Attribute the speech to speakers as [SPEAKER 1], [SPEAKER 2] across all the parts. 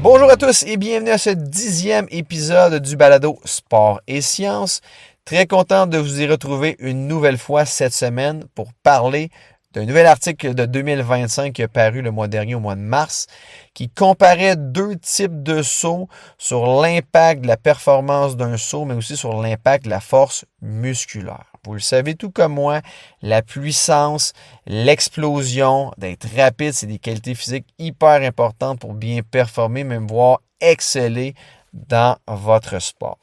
[SPEAKER 1] Bonjour à tous et bienvenue à ce 10e épisode du balado Sport et Sciences. Très content de vous y retrouver une nouvelle fois cette semaine pour parler d'un nouvel article de 2025 qui est paru le mois dernier, au mois de mars, qui comparait deux types de sauts sur l'impact de la performance d'un saut, mais aussi sur l'impact de la force musculaire. Vous le savez tout comme moi, la puissance, l'explosion, d'être rapide, c'est des qualités physiques hyper importantes pour bien performer, même voire exceller dans votre sport.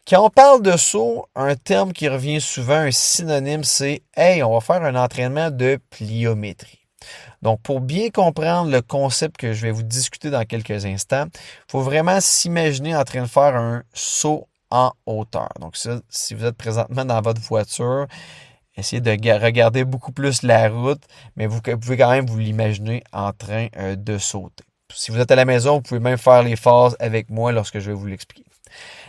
[SPEAKER 1] Quand on parle de saut, un terme qui revient souvent, un synonyme, c'est « Hey, on va faire un entraînement de pliométrie ». Donc, pour bien comprendre le concept que je vais vous discuter dans quelques instants, il faut vraiment s'imaginer en train de faire un saut en hauteur. Donc, ça, si vous êtes présentement dans votre voiture, essayez de regarder beaucoup plus la route, mais vous pouvez quand même vous l'imaginer en train de sauter. Si vous êtes à la maison, vous pouvez même faire les phases avec moi lorsque je vais vous l'expliquer.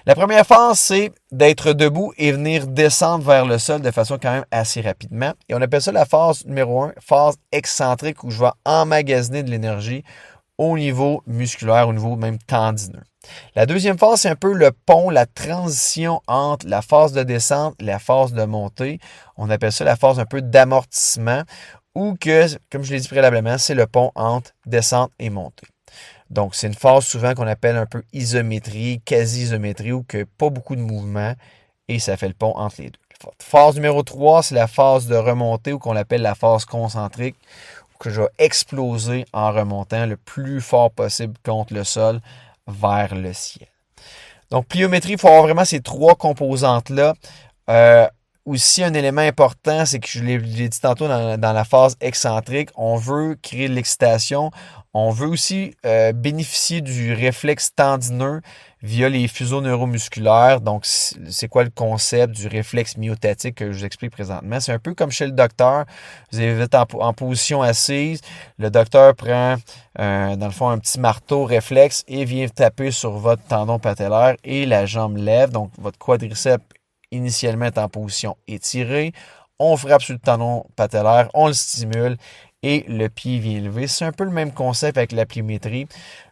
[SPEAKER 1] La première phase, c'est d'être debout et venir descendre vers le sol de façon quand même assez rapidement. Et on appelle ça la phase numéro 1, phase excentrique, où je vais emmagasiner de l'énergie au niveau musculaire, au niveau même tendineux. La deuxième phase, c'est un peu le pont, la transition entre la phase de descente et la phase de montée. On appelle ça la phase un peu d'amortissement, ou que, comme je l'ai dit préalablement, c'est le pont entre descente et montée. Donc, c'est une phase souvent qu'on appelle un peu isométrie, quasi-isométrie, ou que pas beaucoup de mouvement, et ça fait le pont entre les deux. Phase numéro 3, c'est la phase de remontée, ou qu'on appelle la phase concentrique, où que je vais exploser en remontant le plus fort possible contre le sol vers le ciel. Donc, pliométrie, il faut avoir vraiment ces trois composantes-là. Aussi, un élément important, c'est que je l'ai dit tantôt dans la phase excentrique, on veut créer de l'excitation. On veut aussi bénéficier du réflexe tendineux via les fuseaux neuromusculaires. Donc, c'est quoi le concept du réflexe myotatique que je vous explique présentement? C'est un peu comme chez le docteur. Vous êtes en position assise. Le docteur prend, dans le fond, un petit marteau réflexe et vient taper sur votre tendon patellaire et la jambe lève. Donc, votre quadriceps initialement est en position étirée. On frappe sur le tendon patellaire, on le stimule et le pied vient lever. C'est un peu le même concept avec la pliométrie.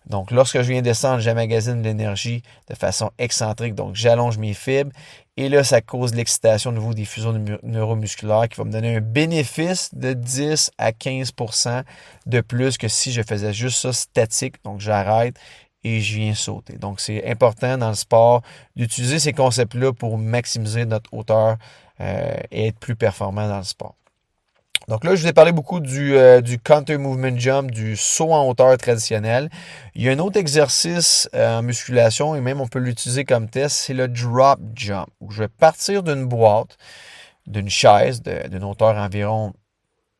[SPEAKER 1] Donc, lorsque je viens descendre, j'emmagasine de l'énergie de façon excentrique. Donc, j'allonge mes fibres. Et là, ça cause l'excitation au niveau des fuseaux neuromusculaires qui va me donner un bénéfice de 10 à 15% de plus que si je faisais juste ça statique. Donc, j'arrête et je viens sauter. Donc, c'est important dans le sport d'utiliser ces concepts-là pour maximiser notre hauteur et être plus performant dans le sport. Donc là, je vous ai parlé beaucoup du counter movement jump, du saut en hauteur traditionnel. Il y a un autre exercice en musculation, et même on peut l'utiliser comme test, c'est le drop jump, où je vais partir d'une boîte, d'une chaise, d'une hauteur environ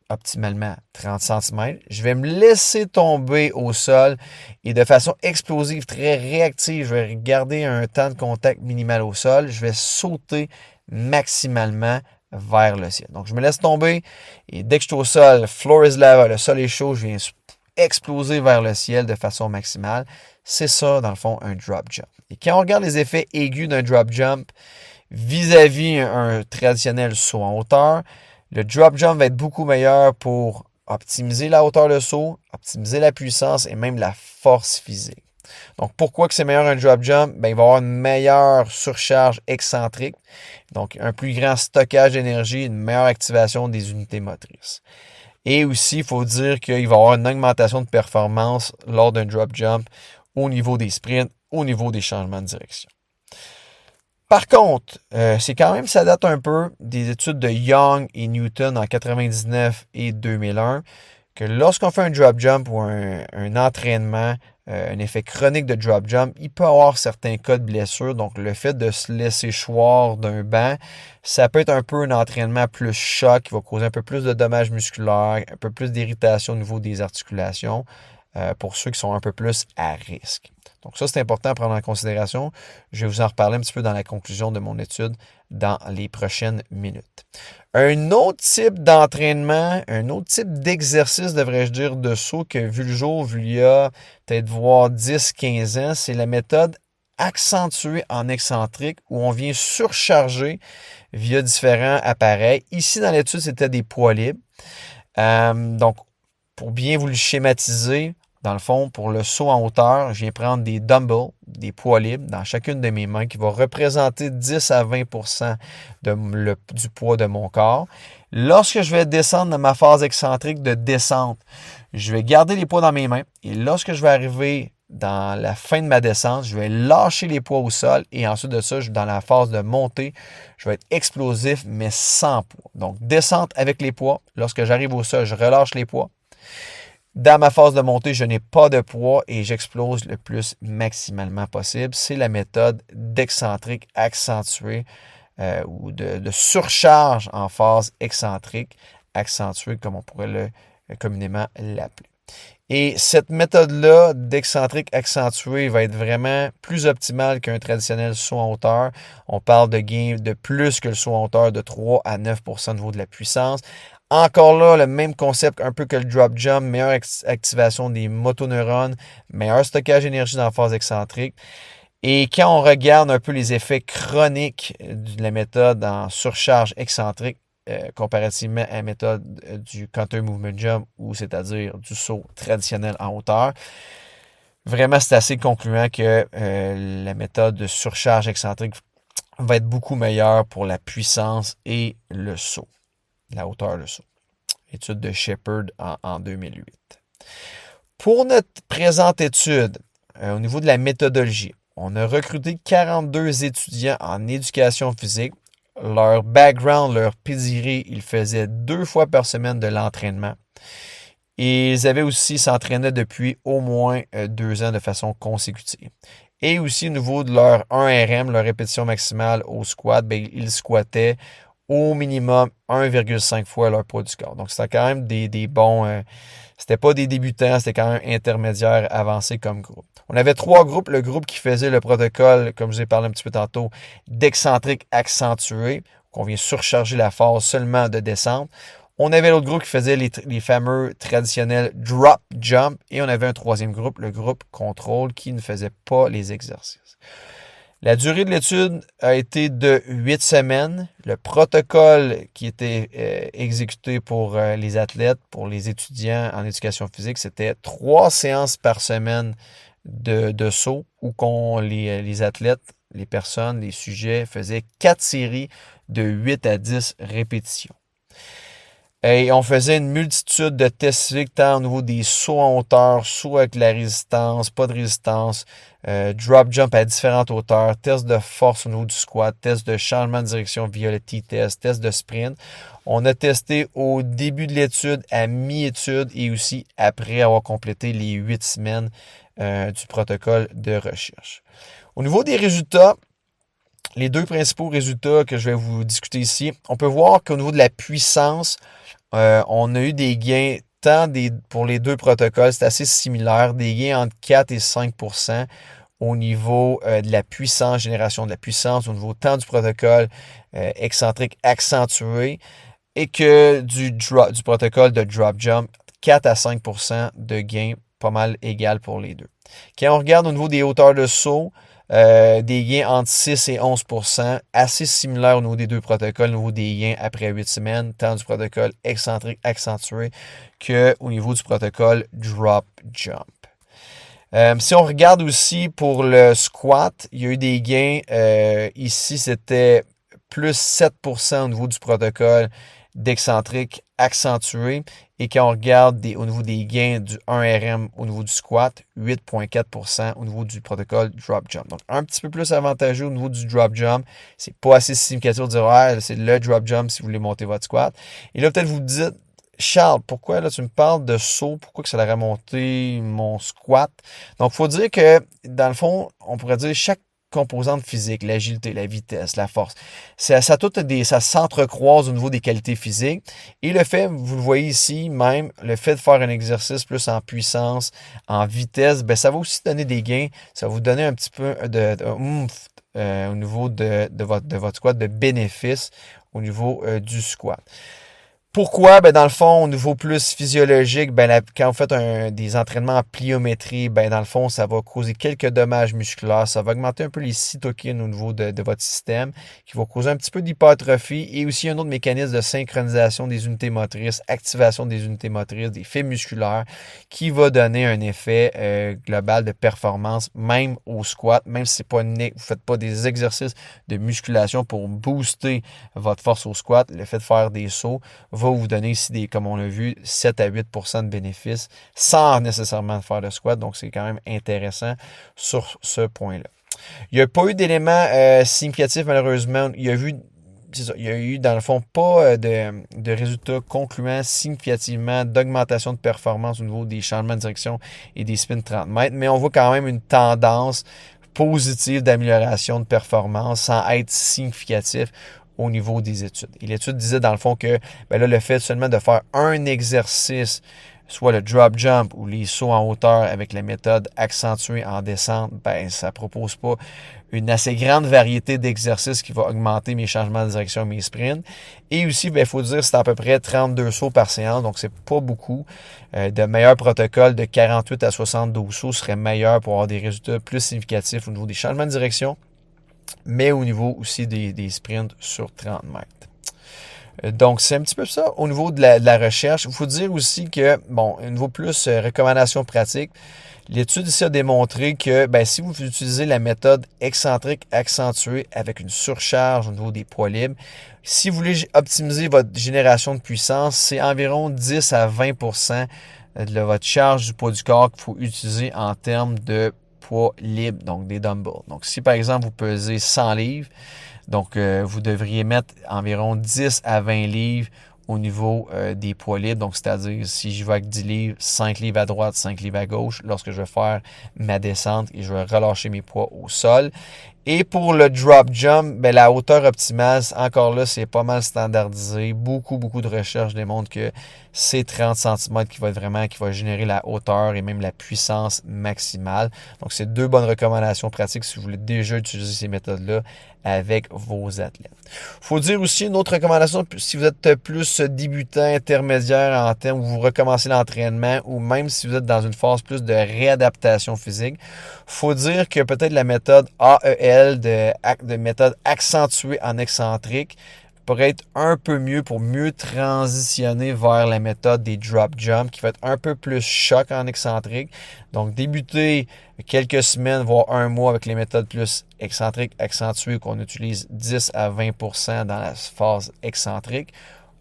[SPEAKER 1] optimalement 30 cm. Je vais me laisser tomber au sol et de façon explosive, très réactive, je vais garder un temps de contact minimal au sol. Je vais sauter maximalement vers le ciel. Donc, je me laisse tomber et dès que je suis au sol, floor is lava, le sol est chaud, je viens exploser vers le ciel de façon maximale. C'est ça, dans le fond, un drop jump. Et quand on regarde les effets aigus d'un drop jump vis-à-vis un traditionnel saut en hauteur, le drop jump va être beaucoup meilleur pour optimiser la hauteur de saut, optimiser la puissance et même la force physique. Donc, pourquoi que c'est meilleur un drop jump? Ben, il va y avoir une meilleure surcharge excentrique, donc un plus grand stockage d'énergie, une meilleure activation des unités motrices. Et aussi, il faut dire qu'il va y avoir une augmentation de performance lors d'un drop jump au niveau des sprints, au niveau des changements de direction. Par contre, c'est quand même, ça date un peu des études de Young et Newton en 99 et 2001, que lorsqu'on fait un drop jump ou un entraînement, un effet chronique de drop jump, il peut y avoir certains cas de blessure. Donc, le fait de se laisser choir d'un banc, ça peut être un peu un entraînement plus choc, qui va causer un peu plus de dommages musculaires, un peu plus d'irritation au niveau des articulations, pour ceux qui sont un peu plus à risque. Donc ça, c'est important à prendre en considération. Je vais vous en reparler un petit peu dans la conclusion de mon étude dans les prochaines minutes. Un autre type d'entraînement, un autre type d'exercice, devrais-je dire, de saut que vu le jour, il y a peut-être voire 10-15 ans, c'est la méthode accentuée en excentrique où on vient surcharger via différents appareils. Ici, dans l'étude, c'était des poids libres. Donc, pour bien vous le schématiser, Dans le fond, pour le saut en hauteur, je viens prendre des dumbbells, des poids libres dans chacune de mes mains qui vont représenter 10 à 20% du poids de mon corps. Lorsque je vais descendre dans ma phase excentrique de descente, je vais garder les poids dans mes mains et lorsque je vais arriver dans la fin de ma descente, je vais lâcher les poids au sol et ensuite de ça, dans la phase de montée, je vais être explosif mais sans poids. Donc, descente avec les poids. Lorsque j'arrive au sol, je relâche les poids. Dans ma phase de montée, je n'ai pas de poids et j'explose le plus maximalement possible. C'est la méthode d'excentrique accentuée ou de surcharge en phase excentrique accentuée, comme on pourrait communément l'appeler. Et cette méthode-là d'excentrique accentué va être vraiment plus optimale qu'un traditionnel saut en hauteur. On parle de gain de plus que le saut en hauteur de 3 à 9% au niveau de la puissance. Encore là, le même concept un peu que le drop jump, meilleure activation des motoneurones, meilleur stockage d'énergie dans la phase excentrique. Et quand on regarde un peu les effets chroniques de la méthode en surcharge excentrique, comparativement à la méthode du counter movement jump, ou c'est-à-dire du saut traditionnel en hauteur, vraiment c'est assez concluant que la méthode de surcharge excentrique va être beaucoup meilleure pour la puissance et le saut. La hauteur de saut. Étude de Shepard en 2008. Pour notre présente étude, au niveau de la méthodologie, on a recruté 42 étudiants en éducation physique. Leur background, leur pedigree, ils faisaient 2 fois par semaine de l'entraînement. Et ils avaient aussi s'entraînaient depuis au moins 2 ans de façon consécutive. Et aussi au niveau de leur 1RM, leur répétition maximale au squat, ils squattaient au minimum 1,5 fois leur poids du corps. Donc, c'était quand même des bons... c'était pas des débutants, c'était quand même intermédiaire avancé comme groupe. On avait 3 groupes. Le groupe qui faisait le protocole, comme je vous ai parlé un petit peu tantôt, d'excentrique accentué, qu'on vient surcharger la phase seulement de descente. On avait l'autre groupe qui faisait les fameux traditionnels drop jump. Et on avait un 3e groupe, le groupe contrôle, qui ne faisait pas les exercices. La durée de l'étude a été de 8 semaines. Le protocole qui était exécuté pour les athlètes, pour les étudiants en éducation physique, c'était 3 séances par semaine de saut où les athlètes, les personnes, les sujets faisaient 4 séries de 8 à 10 répétitions. Et on faisait une multitude de tests physiques, tant au niveau des sauts en hauteur, sauts avec la résistance, pas de résistance, drop jump à différentes hauteurs, tests de force au niveau du squat, tests de changement de direction via le T-test, tests de sprint. On a testé au début de l'étude, à mi-étude et aussi après avoir complété les 8 semaines du protocole de recherche. Au niveau des résultats, les 2 principaux résultats que je vais vous discuter ici, on peut voir qu'au niveau de la puissance, on a eu des gains pour les 2 protocoles, c'est assez similaire, des gains entre 4 et 5% au niveau de la puissance, génération de la puissance, au niveau tant du protocole excentrique accentué et que du protocole de drop jump, 4 à 5% de gains pas mal égal pour les 2. Quand on regarde au niveau des hauteurs de saut, des gains entre 6 et 11%, assez similaires au niveau des 2 protocoles, au niveau des gains après 8 semaines, tant du protocole excentrique accentué qu'au niveau du protocole drop jump. Si on regarde aussi pour le squat, il y a eu des gains, ici c'était plus 7% au niveau du protocole d'excentrique accentué. Et quand on regarde au niveau des gains du 1RM au niveau du squat, 8,4% au niveau du protocole drop jump. Donc, un petit peu plus avantageux au niveau du drop jump. C'est pas assez significatif de dire, ouais, c'est le drop jump si vous voulez monter votre squat. Et là, peut-être vous dites, Charles, pourquoi là tu me parles de saut? Pourquoi que ça aurait monté mon squat? Donc, il faut dire que, dans le fond, on pourrait dire chaque composantes physiques, l'agilité, la vitesse, la force. Ça s'entrecroise au niveau des qualités physiques. Et le fait, vous le voyez ici même, le fait de faire un exercice plus en puissance, en vitesse, ça va aussi donner des gains. Ça va vous donner un petit peu au niveau de votre squat, de bénéfices au niveau du squat. Pourquoi? Ben, dans le fond, au niveau plus physiologique, ben, quand vous faites des entraînements en pliométrie, ben, dans le fond, ça va causer quelques dommages musculaires. Ça va augmenter un peu les cytokines au niveau de votre système, qui va causer un petit peu d'hypertrophie et aussi un autre mécanisme de synchronisation des unités motrices, activation des unités motrices, des fibres musculaires, qui va donner un effet global de performance, même au squat, même si vous ne faites pas des exercices de musculation pour booster votre force au squat. Le fait de faire des sauts va vous donner ici, comme on l'a vu, 7 à 8 % de bénéfices sans nécessairement faire de squat. Donc, c'est quand même intéressant sur ce point-là. Il n'y a pas eu d'éléments significatifs, malheureusement. Il y a eu, dans le fond, pas de résultats concluants significativement d'augmentation de performance au niveau des changements de direction et des spins 30 mètres, mais on voit quand même une tendance positive d'amélioration de performance sans être significatif au niveau des études. Et l'étude disait dans le fond que ben là, le fait seulement de faire un exercice, soit le drop jump ou les sauts en hauteur avec la méthode accentuée en descente, ben ça propose pas une assez grande variété d'exercices qui va augmenter mes changements de direction, mes sprints. Et aussi, il faut dire, c'est à peu près 32 sauts par séance, donc c'est pas beaucoup. De meilleurs protocoles de 48 à 72 sauts seraient meilleurs pour avoir des résultats plus significatifs au niveau des changements de direction, mais au niveau aussi des sprints sur 30 mètres. Donc, c'est un petit peu ça au niveau de la recherche. Il faut dire aussi que, bon, au niveau plus recommandations pratiques, l'étude ici a démontré que ben, si vous utilisez la méthode excentrique accentuée avec une surcharge au niveau des poids libres, si vous voulez optimiser votre génération de puissance, c'est environ 10 à 20 % de votre charge du poids du corps qu'il faut utiliser en termes de poids libre, donc des dumbbells. Donc, si par exemple vous pesez 100 livres, donc vous devriez mettre environ 10 à 20 livres au niveau des poids libres. Donc, c'est-à-dire, si je vais avec 10 livres, 5 livres à droite, 5 livres à gauche, lorsque je vais faire ma descente et je vais relâcher mes poids au sol. Et pour le drop jump, ben, la hauteur optimale, encore là, c'est pas mal standardisé. Beaucoup de recherches démontrent que c'est 30 cm qui va générer la hauteur et même la puissance maximale. Donc, c'est deux bonnes recommandations pratiques si vous voulez déjà utiliser ces méthodes-là avec vos athlètes. Faut dire aussi une autre recommandation, si vous êtes plus débutant, intermédiaire en termes où vous recommencez l'entraînement ou même si vous êtes dans une phase plus de réadaptation physique, faut dire que peut-être la méthode AEL de méthode accentuée en excentrique pourrait être un peu mieux pour mieux transitionner vers la méthode des drop jump qui va être un peu plus choc en excentrique. Donc, débuter quelques semaines, voire un mois avec les méthodes plus excentriques, accentuées qu'on utilise 10 à 20 % dans la phase excentrique.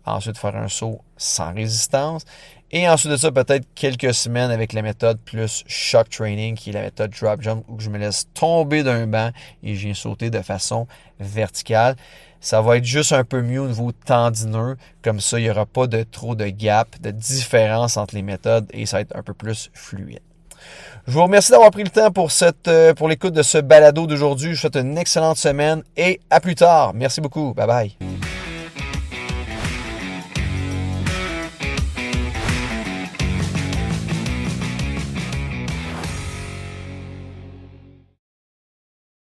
[SPEAKER 1] Ensuite, faire un saut sans résistance. Et ensuite de ça, peut-être quelques semaines avec la méthode plus shock training, qui est la méthode drop jump, où je me laisse tomber d'un banc et je viens sauter de façon verticale. Ça va être juste un peu mieux au niveau tendineux. Comme ça, il n'y aura pas de trop de gap, de différence entre les méthodes et ça va être un peu plus fluide. Je vous remercie d'avoir pris le temps pour l'écoute de ce balado d'aujourd'hui. Je vous souhaite une excellente semaine et à plus tard. Merci beaucoup. Bye bye.